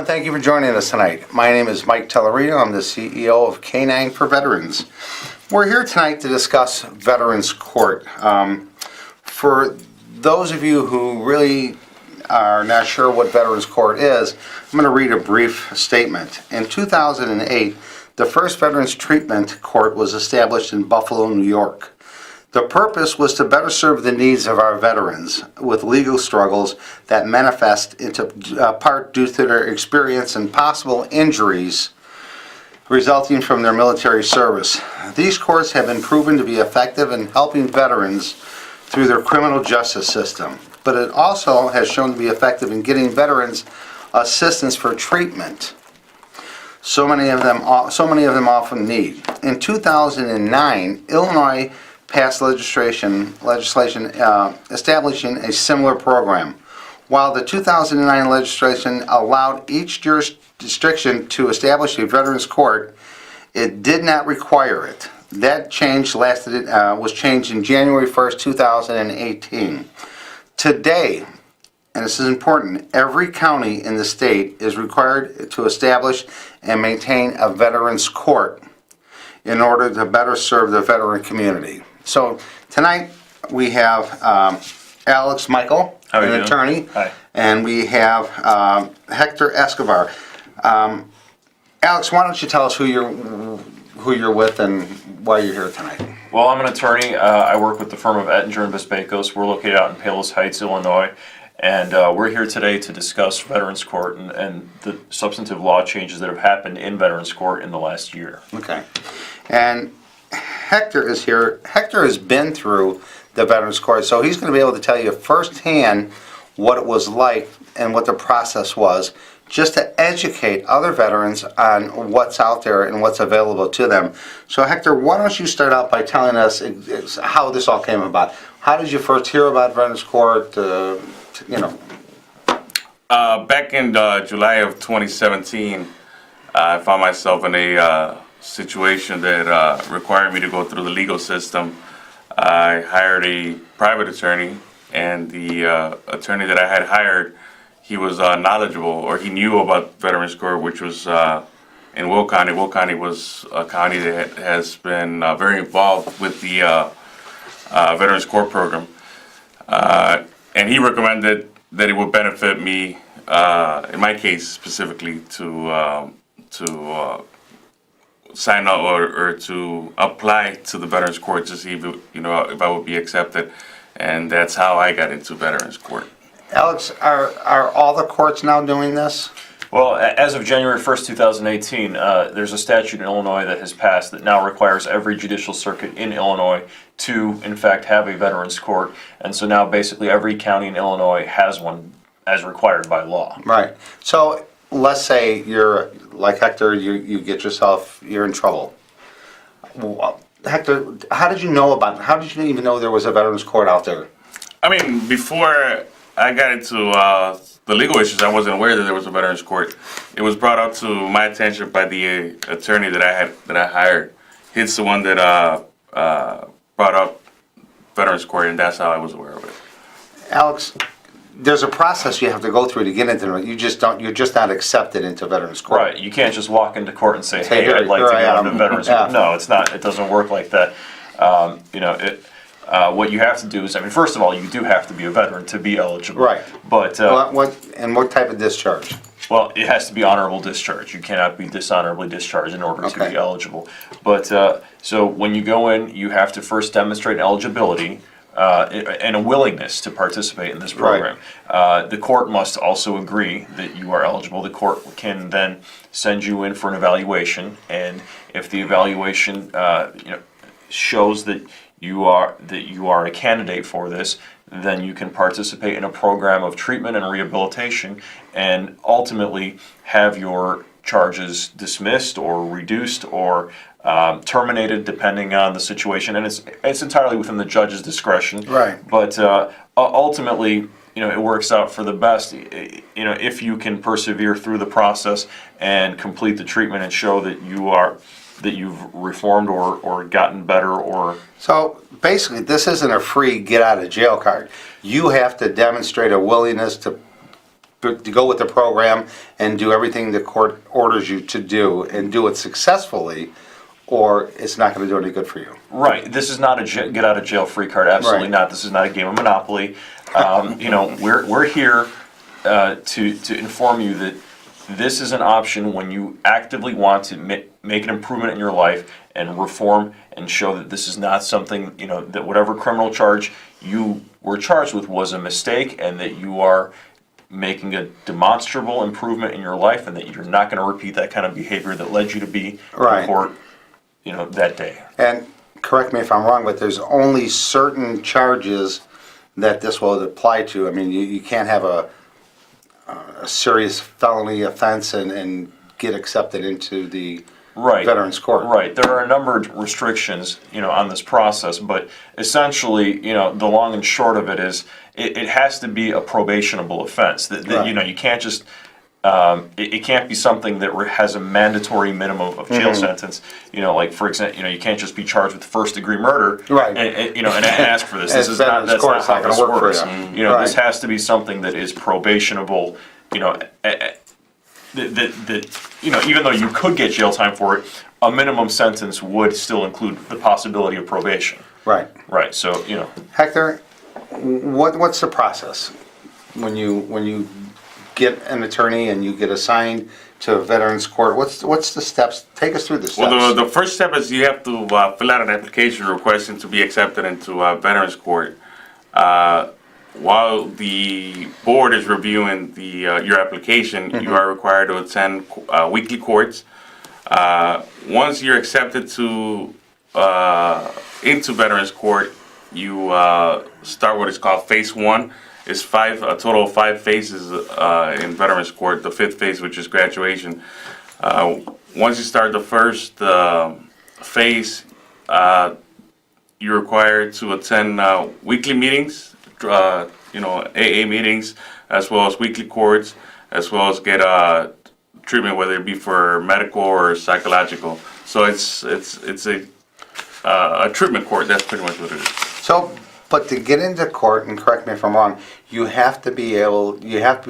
thank you for joining us tonight. My name is Mike Tellerino. I'm the CEO of K9 for Veterans. We're here tonight to discuss Veterans Court. For those of you who really are not sure what Veterans Court is, I'm going to read a brief statement. In 2008, the first Veterans Treatment Court was established in Buffalo, New York. The purpose was to better serve the needs of our veterans with legal struggles that manifest into part due to their experience and possible injuries resulting from their military service. These courts have been proven to be effective in helping veterans through their criminal justice system, but it also has shown to be effective in getting veterans assistance for treatment. So many of them often need. In 2009, Illinois passed legislation establishing a similar program. While the 2009 legislation allowed each jurisdiction to establish a veterans court, it did not require it. That change was changed in January 1st, 2018. Today, and this is important, every county in the state is required to establish and maintain a veterans court in order to better serve the veteran community. So tonight we have Alex Michael, an attorney, Hi. and we have Hector Escobar. Alex, why don't you tell us who you're with and why you're here tonight? Well, I'm an attorney. I work with the firm of Ettinger and Bespakos. We're located out in Palos Heights, Illinois, and we're here today to discuss Veterans Court and the substantive law changes that have happened in Veterans Court in the last year. Okay. And Hector is here. Hector has been through the Veterans Court, so he's going to be able to tell you firsthand what it was like and what the process was, just to educate other veterans on what's out there and what's available to them. So Hector, why don't you start out by telling us how this all came about? How did you first hear about Veterans Court? Back in July of 2017, I found myself in a situation that required me to go through the legal system. I hired a private attorney, and the attorney that I had hired, he was knowledgeable, or he knew about Veterans Court, which was in Will County. Will County was a county that has been very involved with the Veterans Court program. And he recommended that it would benefit me, in my case specifically, to sign up or to apply to the Veterans Court to see if I would be accepted, and that's how I got into Veterans Court. Alex, are all the courts now doing this? Well, as of January 1st, 2018, there's a statute in Illinois that has passed that now requires every judicial circuit in Illinois to, in fact, have a Veterans Court. And so now basically every county in Illinois has one as required by law. Right. So let's say you're, like Hector, you get yourself, you're in trouble. Hector, how did you even know there was a Veterans Court out there? I mean, before I got into the legal issues, I wasn't aware that there was a Veterans Court. It was brought up to my attention by the attorney that I hired. He's the one that brought up Veterans Court, and that's how I was aware of it. Alex, there's a process you have to go through to get into it. You're just not accepted into Veterans Court. Right. You can't just walk into court and say, Hey, hey, I'd like to go into Veterans Court. Yeah. No, it's not. It doesn't work like that. What you have to do is, first of all, you do have to be a veteran to be eligible. Right. But what type of discharge? well, it has to be honorable discharge. You cannot be dishonorably discharged in order to be eligible. But so when you go in, you have to first demonstrate eligibility and a willingness to participate in this program. Right. The court must also agree that you are eligible. The court can then send you in for an evaluation, and if the evaluation shows that you are a candidate for this, then you can participate in a program of treatment and rehabilitation, and ultimately have your charges dismissed or reduced or terminated, depending on the situation. And it's entirely within the judge's discretion. Right. But ultimately, it works out for the best. If you can persevere through the process and complete the treatment and show that you've reformed or gotten better or. So basically, this isn't a free get out of jail card. You have to demonstrate a willingness to to go with the program and do everything the court orders you to do and do it successfully, or it's not going to do any good for you. Right. This is not a get out of jail free card. Absolutely Right. not. This is not a game of Monopoly. We're here to inform you that this is an option when you actively want to make an improvement in your life and reform and show that this is not something, that whatever criminal charge you were charged with was a mistake, and that you are making a demonstrable improvement in your life, and that you're not going to repeat that kind of behavior that led you to be Right. in court, that day. And correct me if I'm wrong, but there's only certain charges that this will apply to. I mean, you can't have a serious felony offense and get accepted into the Right. Veterans Court. Right. There are a number of restrictions, on this process, but essentially, the long and short of it is it has to be a probationable offense. That Right. you can't just it can't be something that has a mandatory minimum of jail sentence. Like for example, you can't just be charged with first-degree murder, Right. and ask for this. This As is not Veterans that's Court's not not how gonna this work for works. you. This Right. has to be something that is probationable. That even though you could get jail time for it, a minimum sentence would still include the possibility of probation. Right. Right. So Hector, what's the process when you get an attorney and you get assigned to a Veterans Court? What's the steps? Take us through the steps. Well, the first step is you have to fill out an application requesting to be accepted into Veterans Court. While the board is reviewing your application, you are required to attend weekly courts. Once you're accepted into Veterans Court, you start what is called Phase 1. It's a total of 5 phases in Veterans Court. The 5th phase, which is graduation. Once you start the first phase, you're required to attend weekly meetings, AA meetings, as well as weekly courts, as well as get treatment, whether it be for medical or psychological. So it's a treatment court. That's pretty much what it is. So, but to get into court, and correct me if I'm wrong, you have to be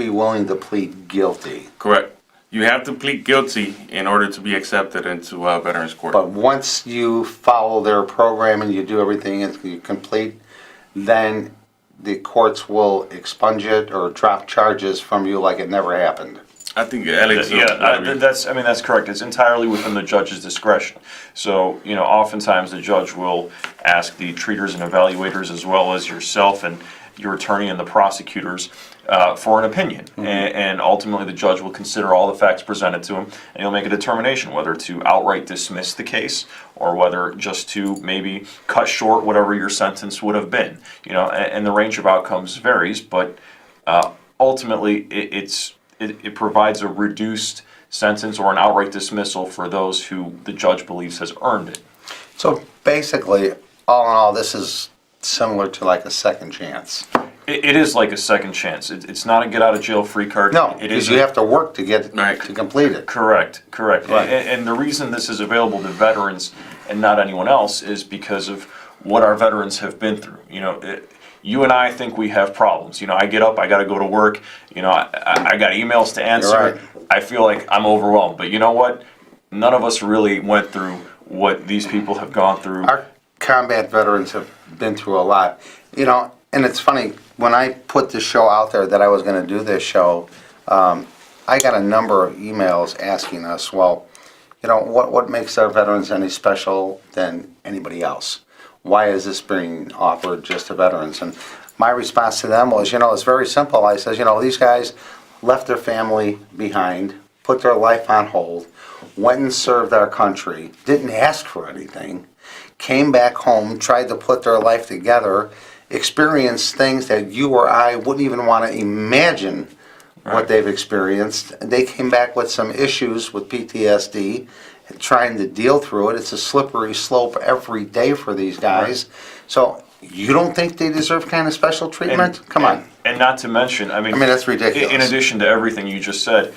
willing to plead guilty. Correct. You have to plead guilty in order to be accepted into Veterans Court. But once you follow their program and you do everything and you complete, then the courts will expunge it or drop charges from you like it never happened. I think Alex. that's correct. It's entirely within the judge's discretion. So, oftentimes the judge will ask the treaters and evaluators, as well as yourself and your attorney and the prosecutors, for an opinion. And ultimately the judge will consider all the facts presented to him, and he'll make a determination whether to outright dismiss the case or whether just to maybe cut short whatever your sentence would have been. And the range of outcomes varies, but ultimately it provides a reduced sentence or an outright dismissal for those who the judge believes has earned it. So basically, all in all, this is similar to like a second chance. It is like a second chance. It's not a get out of jail free card. No, it because is you have to work to get Right. to complete it. Correct. Right. And the reason this is available to veterans and not anyone else is because of what our veterans have been through. You and I think we have problems. I get up, I got to go to work. I got emails to answer. You're right. I feel like I'm overwhelmed. But you know what? None of us really went through what these people have gone through. Our combat veterans have been through a lot. And it's funny, when I put this show out there that I was going to do this show, I got a number of emails asking us, well, what makes our veterans any special than anybody else? Why is this being offered just to veterans? And my response to them was, it's very simple. I says, these guys left their family behind, put their life on hold, went and served our country, didn't ask for anything, came back home, tried to put their life together, experienced things that you or I wouldn't even want to imagine what they've experienced. They came back with some issues with PTSD, trying to deal through it. It's a slippery slope every day for these guys. So you don't think they deserve kind of special treatment? Come on. And not to mention, I mean that's ridiculous. In addition to everything you just said,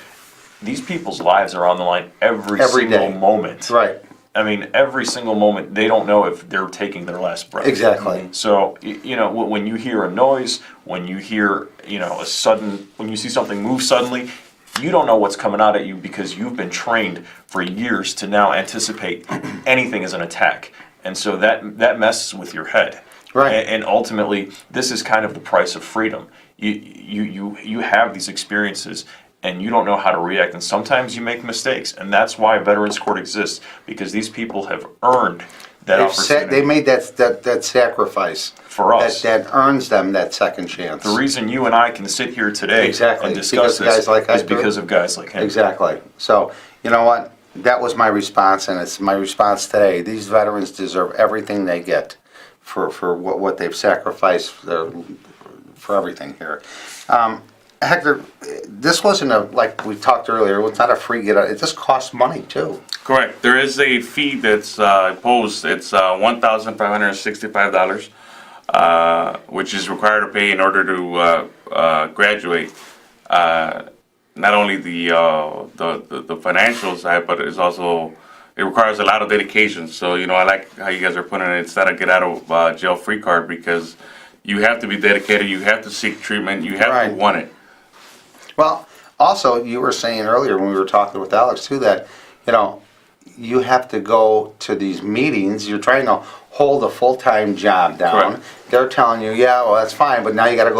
these people's lives are on the line every Every single day. moment. Right. I mean, every single moment, they don't know if they're taking their last breath. Exactly. So, you know, when you hear a noise, when you hear, you know, when you see something move suddenly, you don't know what's coming out at you because you've been trained for years to now anticipate anything as an attack. And so that messes with your head. Right. And ultimately, this is kind of the price of freedom. You have these experiences and you don't know how to react, and sometimes you make mistakes, and that's why a Veterans Court exists, because these people have earned that opportunity. They made that sacrifice. For us. That earns them that second chance. The reason you and I can sit here today Exactly. and discuss Because of guys this like is Hector. because of guys like him. Exactly. So, you know what? That was my response, and it's my response today. These veterans deserve everything they get for what they've sacrificed for everything here. Hector, this wasn't like we talked earlier, it's not a free get out. It just costs money too. Correct. There is a fee that's imposed. It's $1,565, which is required to pay in order to graduate. Not only the financial side, but it's also, it requires a lot of dedication. So, you know, I like how you guys are putting it. It's not a get out of jail free card, because you have to be dedicated. You have to seek treatment. You have Right. to want it. Well, also, you were saying earlier when we were talking with Alex too that, you know, you have to go to these meetings. You're trying to hold a full-time job down. Correct. They're telling you, yeah, well, that's fine, but now you got to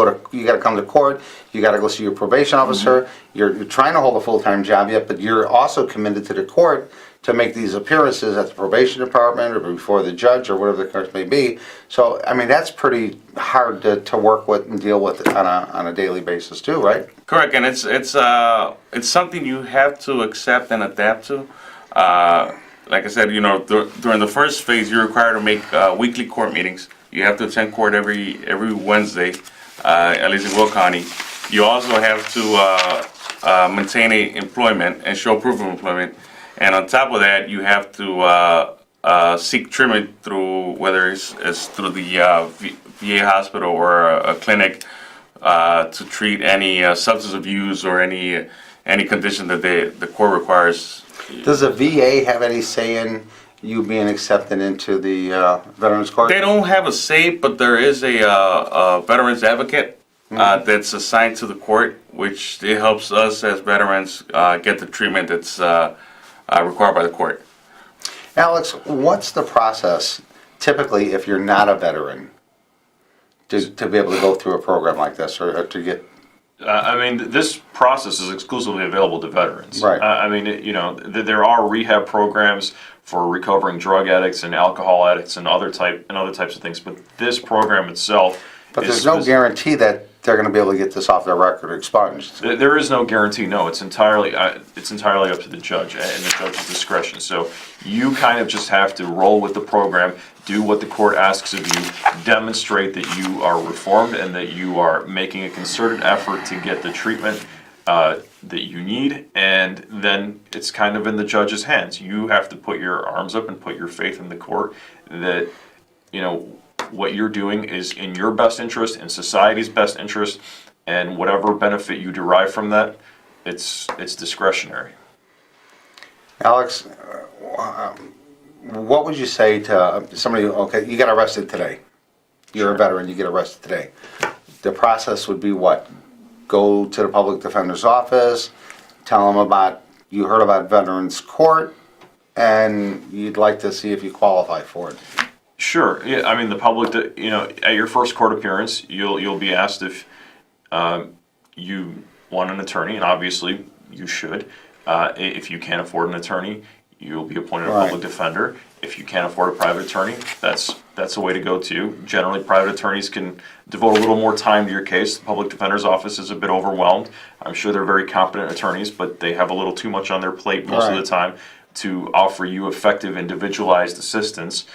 come to court. You got to go see your probation officer. You're trying to hold a full-time job yet, but you're also committed to the court to make these appearances at the probation department or before the judge or whatever the case may be. So, I mean, that's pretty hard to work with and deal with on a daily basis too, right? Correct, and it's something you have to accept and adapt to. Like I said, you know, during the first phase, you're required to make weekly court meetings. You have to attend court every Wednesday, at least in Will County. You also have to maintain employment and show proof of employment. And on top of that, you have to seek treatment through, whether it's through the VA hospital or a clinic, to treat any substance abuse or any condition that the court requires. Does the VA have any say in you being accepted into the Veterans Court? They don't have a say, but there is a veterans advocate that's assigned to the court, which it helps us as veterans get the treatment that's required by the court. Alex, what's the process typically if you're not a veteran to be able to go through a program like this or to get? I mean, this process is exclusively available to veterans. Right. I mean, you know, there are rehab programs for recovering drug addicts and alcohol addicts and other types of things, but this program itself. But there's no guarantee that they're going to be able to get this off their record or expunged. There is no guarantee. No, it's entirely up to the judge and the judge's discretion. So you kind of just have to roll with the program, do what the court asks of you, demonstrate that you are reformed and that you are making a concerted effort to get the treatment that you need, and then it's kind of in the judge's hands. You have to put your arms up and put your faith in the court that, you know, what you're doing is in your best interest, in society's best interest, and whatever benefit you derive from that, it's discretionary. Alex, what would you say to somebody, okay, you got arrested today. You're a veteran, you get arrested today. The process would be what? Go to the public defender's office, tell them you heard about Veterans Court, and you'd like to see if you qualify for it. Sure. Yeah. I mean, the public, you know, at your first court appearance, you'll be asked if you want an attorney, and obviously you should. If you can't afford an attorney, you'll be appointed a public defender. If you can't afford a private attorney, that's a way to go too. Generally, private attorneys can devote a little more time to your case. The public defender's office is a bit overwhelmed. I'm sure they're very competent attorneys, but they have a little too much on their plate most of the time to offer you effective, individualized assistance.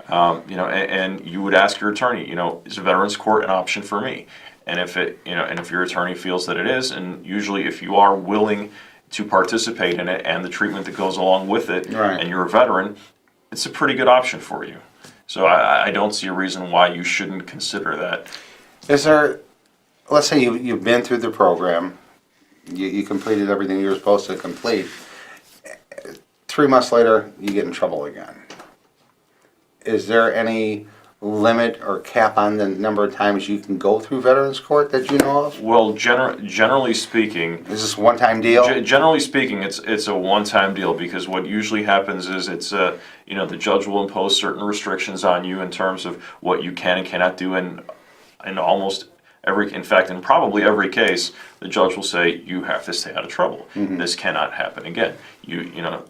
You know, and you would ask your attorney, you know, is a Veterans Court an option for me? And if if your attorney feels that it is, and usually if you are willing to participate in it and the treatment that goes along with it, and you're a veteran, it's a pretty good option for you. So I don't see a reason why you shouldn't consider that. Is there, let's say you've been through the program, you completed everything you were supposed to complete. 3 months later, you get in trouble again. Is there any limit or cap on the number of times you can go through Veterans Court that you know of? Well, generally speaking, Is this a one-time deal? generally speaking, it's a one-time deal, because what usually happens is the judge will impose certain restrictions on you in terms of what you can and cannot do, and in almost every, in fact, in probably every case, the judge will say you have to stay out of trouble. This cannot happen again.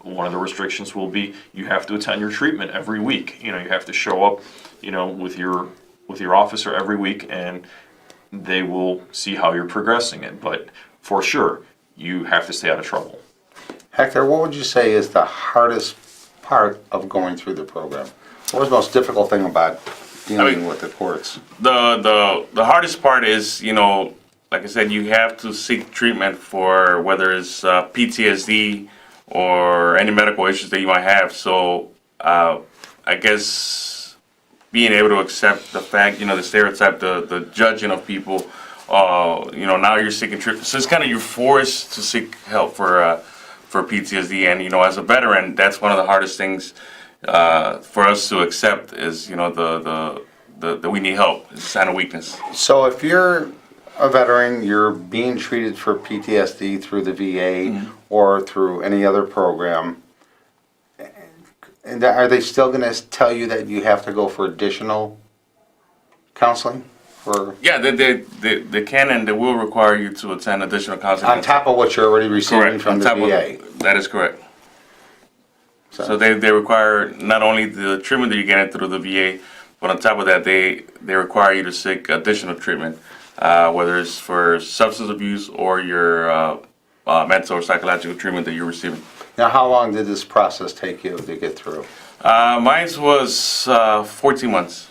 One of the restrictions will be you have to attend your treatment every week. You have to show up, with your officer every week, and they will see how you're progressing it. But for sure, you have to stay out of trouble. Hector, what would you say is the hardest part of going through the program? What was the most difficult thing about dealing with the courts? The hardest part is, like I said, you have to seek treatment for whether it's PTSD or any medical issues that you might have. So I guess being able to accept the fact, the stereotype, the judging of people, now you're seeking treatment. So it's kind of, you're forced to seek help for PTSD. And, as a veteran, that's one of the hardest things for us to accept is, that we need help. It's a sign of weakness. So if you're a veteran, you're being treated for PTSD through the VA or through any other program, and are they still going to tell you that you have to go for additional counseling? Yeah, they can and they will require you to attend additional counseling. On top of what you're already receiving Correct. from On the top VA? That is correct. So they require not only the treatment that you're getting through the VA, but on top of that, they require you to seek additional treatment, whether it's for substance abuse or your mental or psychological treatment that you're receiving. Now, how long did this process take you to get through? Mine was 14 months.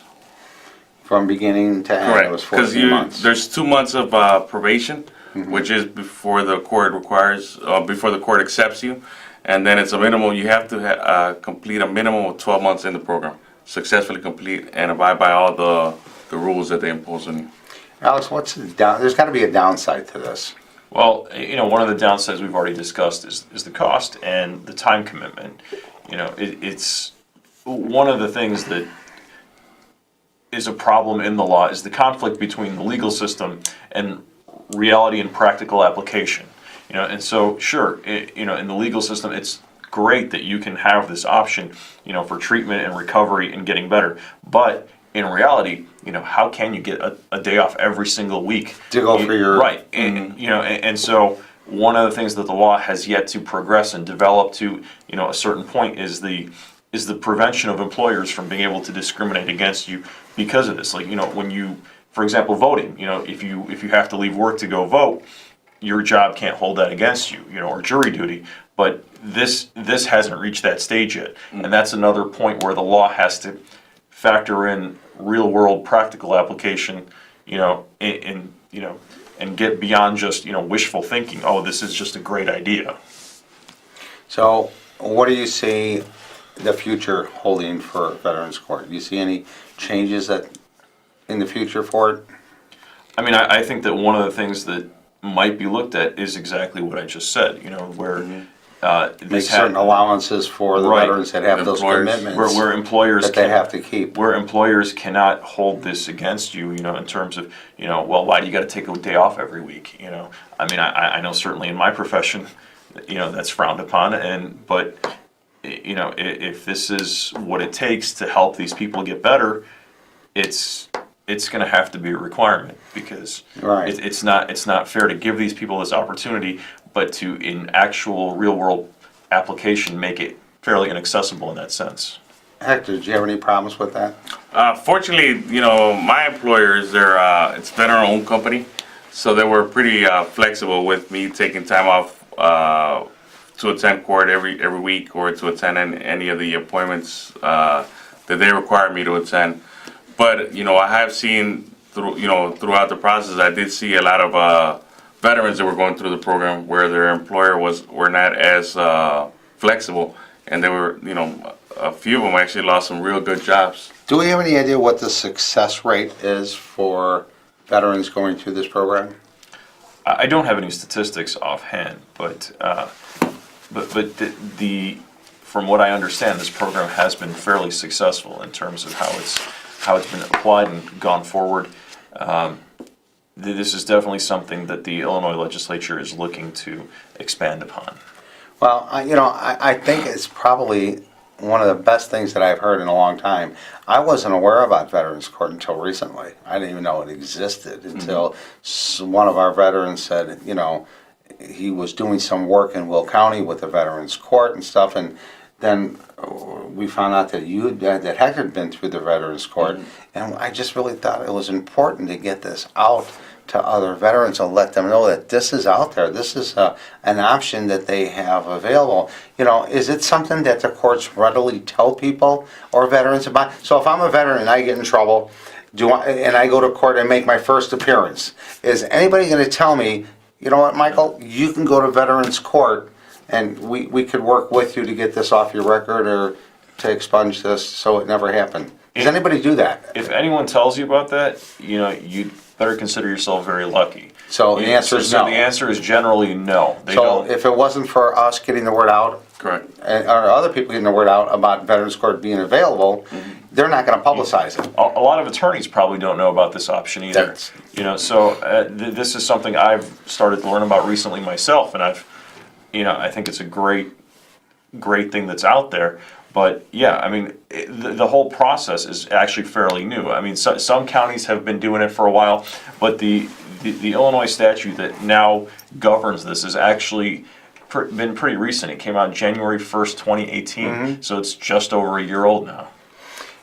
From beginning to end, it was Correct, 14 months. because there's 2 months of probation, which is before the court before the court accepts you, and then it's a minimum. You have to complete a minimum of 12 months in the program, successfully complete and abide by all the rules that they impose on you. Alex, there's got to be a downside to this. Well, one of the downsides we've already discussed is the cost and the time commitment. It's one of the things that is a problem in the law is the conflict between the legal system and reality and practical application. And so sure, in the legal system, it's great that you can have this option, for treatment and recovery and getting better. But in reality, how can you get a day off every single week To go for your... right? And so one of the things that the law has yet to progress and develop to a certain point is the prevention of employers from being able to discriminate against you because of this. Like when you, for example, voting. If you have to leave work to go vote, your job can't hold that against you. Or jury duty. But this hasn't reached that stage yet, and that's another point where the law has to factor in real world practical application, and get beyond just, wishful thinking. Oh, this is just a great idea. So, what do you see the future holding for Veterans Court? Do you see any changes in the future for it? I mean, I think that one of the things that might be looked at is exactly what I just said, where Make certain allowances for the Right. veterans that have those Employers. commitments where employers that they have to keep. where employers cannot hold this against you, in terms of, well, why do you got to take a day off every week? I mean, I know certainly in my profession, that's frowned upon, but if this is what it takes to help these people get better, it's going to have to be a requirement, because Right. it's not fair to give these people this opportunity, but to, in actual real world application, make it fairly inaccessible in that sense. Hector, did you have any problems with that? Fortunately, my employers, it's veteran-owned company, so they were pretty flexible with me taking time off to attend court every week, or to attend any of the appointments that they required me to attend. But I have seen throughout the process, I did see a lot of veterans that were going through the program where their employer were not as flexible, and they were a few of them actually lost some real good jobs. Do we have any idea what the success rate is for veterans going through this program? I don't have any statistics offhand, but from what I understand, this program has been fairly successful in terms of how it's been applied and gone forward. This is definitely something that the Illinois legislature is looking to expand upon. Well, I think it's probably one of the best things that I've heard in a long time. I wasn't aware about Veterans Court until recently. I didn't even know it existed until one of our veterans said, he was doing some work in Will County with the Veterans Court and stuff, and then we found out that Hector had been through the Veterans Court, and I just really thought it was important to get this out to other veterans and let them know that this is out there. This is an option that they have available. Is it something that the courts readily tell people or veterans about? So if I'm a veteran and I get in trouble, and I go to court and make my first appearance, is anybody going to tell me, you know what, Michael, you can go to Veterans Court and we could work with you to get this off your record or to expunge this so it never happened? Does anybody do that? If anyone tells you about that, you'd better consider yourself very lucky. So the answer is no. So the answer is generally no. They So don't. if it wasn't for us getting the word out, Correct. or other people getting the word out about Veterans Court being available, they're not going to publicize it. A lot of attorneys probably don't know about this option either. That's- So this is something I've started to learn about recently myself, and I think it's a great thing that's out there. But yeah, I mean, the whole process is actually fairly new. I mean, some counties have been doing it for a while, but the Illinois statute that now governs this is actually been pretty recent. It came out January 1st, 2018, so it's just over a year old now.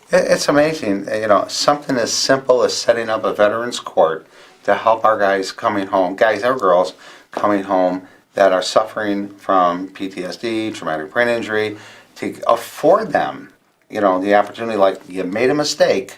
It's amazing, something as simple as setting up a Veterans Court to help our guys coming home, guys or girls coming home that are suffering from PTSD, traumatic brain injury, to afford them, the opportunity, like you made a mistake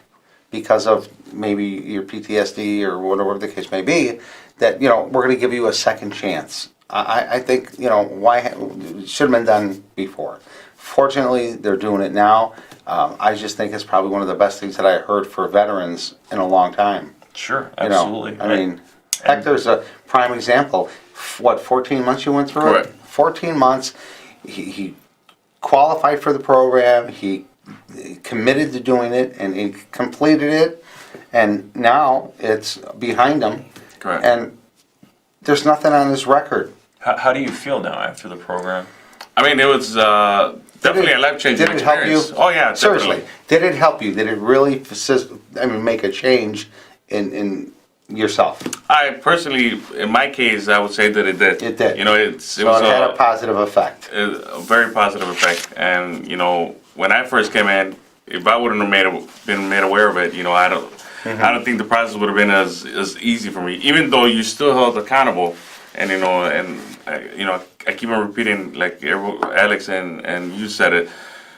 because of maybe your PTSD or whatever the case may be, that, we're going to give you a second chance. I think, why it should have been done before. Fortunately, they're doing it now. I just think it's probably one of the best things that I heard for veterans in a long time. Sure, absolutely. I mean, Hector's a prime example. 14 months you went through Correct. it? 14 months. He qualified for the program, he committed to doing it, and he completed it, and now it's behind him. Correct. And there's nothing on his record. How do you feel now after the program? I mean, it was definitely a life-changing Did it help you? experience. Oh yeah, Seriously, definitely. did it help you? Did it really make a change in yourself? I personally, in my case, I would say that it did. It did. It So was it had a positive effect. a very positive effect. And when I first came in, if I wouldn't have been made aware of it, I don't think the process would have been as easy for me. Even though you still held accountable, and I keep on repeating, like Alex and you said it.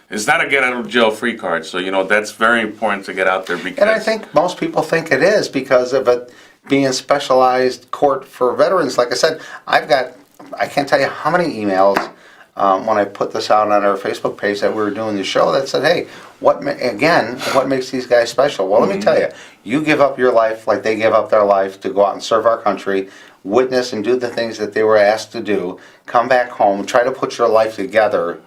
It's not a get out of jail free card, so that's very important to get out there because. And I think most people think it is because of it being a specialized court for veterans. Like I said, I can't tell you how many emails when I put this out on our Facebook page that we were doing the show that said, hey, what makes these guys special? Well, let me tell you, you give up your life like they gave up their life to go out and serve our country, witness and do the things that they were asked to do, come back home, try to put your life together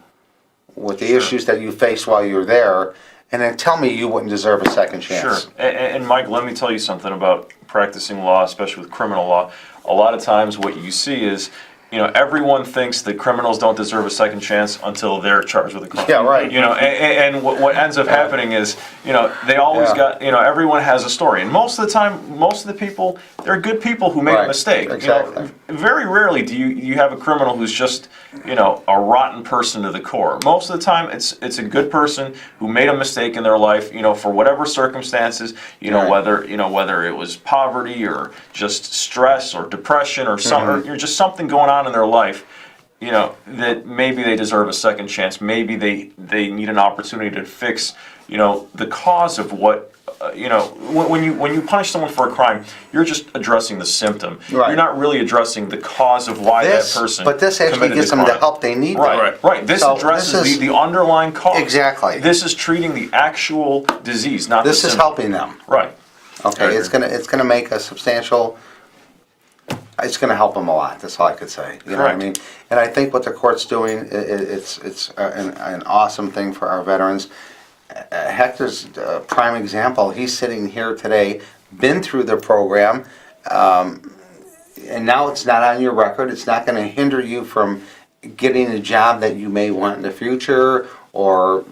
with the issues that you faced while you were there, and then tell me you wouldn't deserve a second chance. Sure. And Mike, let me tell you something about practicing law, especially with criminal law. A lot of times what you see is, everyone thinks that criminals don't deserve a second chance until they're charged with a crime. Yeah, right. And what ends up happening is, they always everyone has a story. And most of the time, most of the people, they're good people who make a mistake. Exactly. Very rarely do you have a criminal who's just, a rotten person to the core. Most of the time, it's a good person who made a mistake in their life, for whatever circumstances, whether it was poverty or just stress or depression or or just something going on in their life, that maybe they deserve a second chance. Maybe they need an opportunity to fix, the cause of what, when you punish someone for a crime, you're just addressing the symptom. Right. You're not really addressing the cause of why that person. But this actually committed gives the them the crime. help they need. Right. This So addresses this is- the underlying cause. Exactly. This is treating the actual disease, not This the is symptom. helping them. Right. Okay, it's gonna make a substantial it's going to help them a lot. That's all I could say. You know what I Correct. mean? And I think what the court's doing, it's an awesome thing for our veterans. Hector's a prime example. He's sitting here today, been through the program, and now it's not on your record. It's not going to hinder you from getting a job that you may want in the future or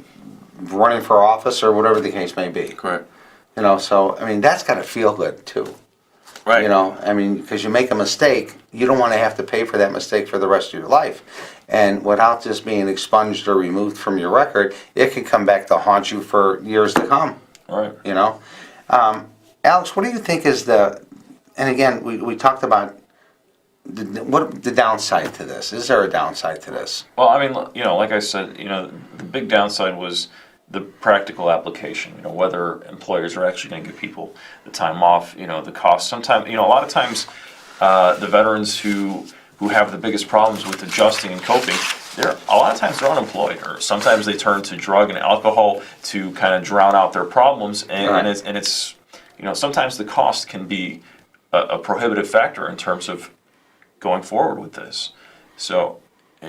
running for office or whatever the case may be. Correct. You know, so, I mean, that's got to feel good too. Right. You know, I mean, because you make a mistake, you don't want to have to pay for that mistake for the rest of your life. And without this being expunged or removed from your record, it can come back to haunt you for years to come. All right. You know? Alex, what do you think is and again, we talked about the downside to this. Is there a downside to this? Well, I mean, you know, like I said, you know, the big downside was the practical application, you know, whether employers are actually going to give people the time off, you know, the cost. Sometimes, you know, a lot of times the veterans who have the biggest problems with adjusting and coping, a lot of times they're unemployed, or sometimes they turn to drug and alcohol to kind of drown out their problems, and it's you know, sometimes the cost can be a prohibitive factor in terms of going forward with this. So,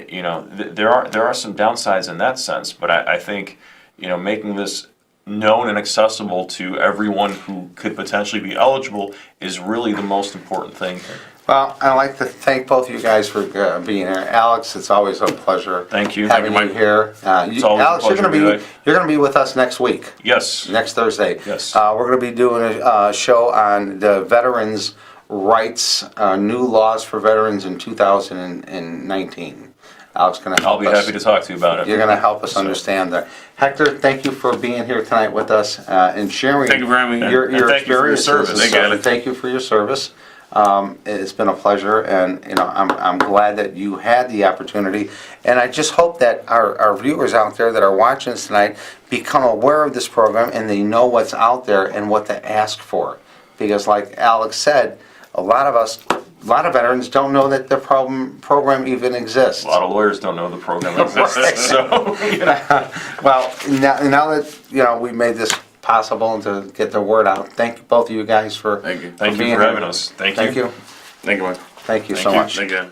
you know, there are some downsides in that sense, but I think, you know, making this known and accessible to everyone who could potentially be eligible is really the most important thing here. Well, I'd like to thank both of you guys for being here. Alex, it's always a pleasure. Thank you. Having Thank you you, here. always a Alex, pleasure to be back. you're going to be with us next week. Yes. Next Thursday. Yes. We're going to be doing a show on the veterans' rights, new laws for veterans in 2019. Alex, going to help us. I'll be happy to talk to you about it. You're going to help us understand that. Hector, thank you for being here tonight with us and sharing Thank you for having me. your And thank you for your experiences. service. Thank you, Alex. Thank you for your service. It's been a pleasure, and you know, I'm glad that you had the opportunity, and I just hope that our viewers out there that are watching us tonight become aware of this program and they know what's out there and what to ask for, because like Alex said, a lot of veterans don't know that the program even exists. A lot of lawyers don't know the program exists. So, you know. Well, now that you know we made this possible to get the word out, thank you, both of you guys for Thank you. Thank you being for here. having us. Thank Thank you. you. Thank you, Mike. Thank you Thank so you. much. Thank you.